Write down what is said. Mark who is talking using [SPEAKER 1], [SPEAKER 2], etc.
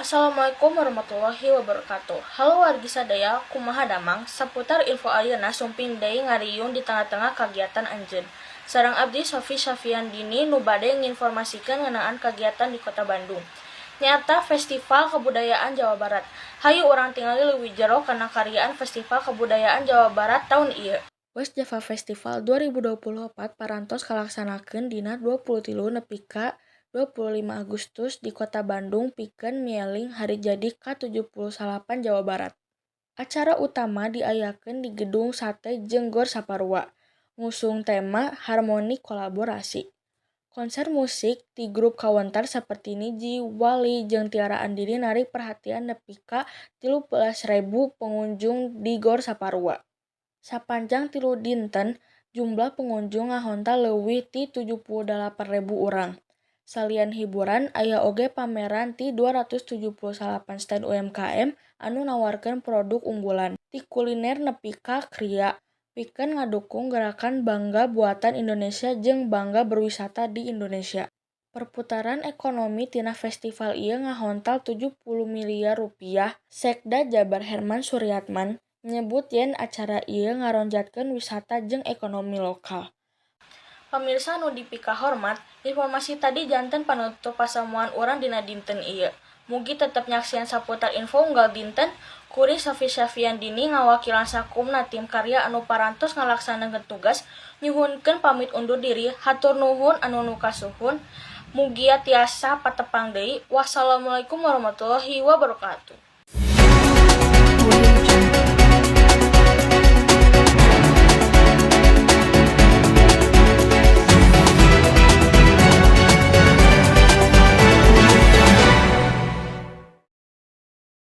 [SPEAKER 1] Assalamualaikum warahmatullahi wabarakatuh. Halo wargi sadaya, kumaha damang, seputar info ayeuna sumping deui ngariung di tengah-tengah kagiatan anjeun. Sareng abdi Sofi Safiandini nu bade nginformasikeun ngeunaan kagiatan di Kota Bandung. Nyata Festival Kebudayaan Jawa Barat. Hayu urang tingali leuwih jero kana karyaan Festival Kebudayaan Jawa Barat taun ieu. West Java Festival 2024 parantos kalaksanakeun dina 23 nepi ka 25 Agustus di Kota Bandung pikeun mieling hari jadi ke-78 Jawa Barat. Acara utama diayakeun di Gedung Sate jeung Gor Saparua, ngusung tema Harmoni Kolaborasi. Konser musik di grup kawentar saperti Niji, Wali, jeung Tiara Andini narik perhatian nepi ka 13.000 pengunjung di Gor Saparua. Sapanjang 3 dinten, jumlah pengunjung ngahontal leuwih ti 78.000 urang. Salian hiburan, aya oge pameran ti 278 stand UMKM anu nawarkeun produk unggulan. Ti kuliner nepi ka kriya, pikeun ngadukung gerakan Bangga Buatan Indonesia jeung bangga berwisata di Indonesia. Perputaran ekonomi tina festival ieu ngahontal 70 miliar rupiah. Sekda Jabar Herman Suryatman nyebut yen acara ieu ngaronjatkeun wisata jeung ekonomi lokal. Pamirsa nu dipika hormat, informasi tadi janten panutup pasamuan urang dina dinten ieu. Mugi tetep nyaksian saputar info unggal dinten, kuring Sofi Safiandini ngawakilan sakumna tim karya anu parantos ngalaksanakeun tugas, nyuhunkeun pamit undur diri, hatur nuhun anu nukasuhun. Mugia tiasa patepang deui. Wassalamualaikum warahmatullahi wabarakatuh.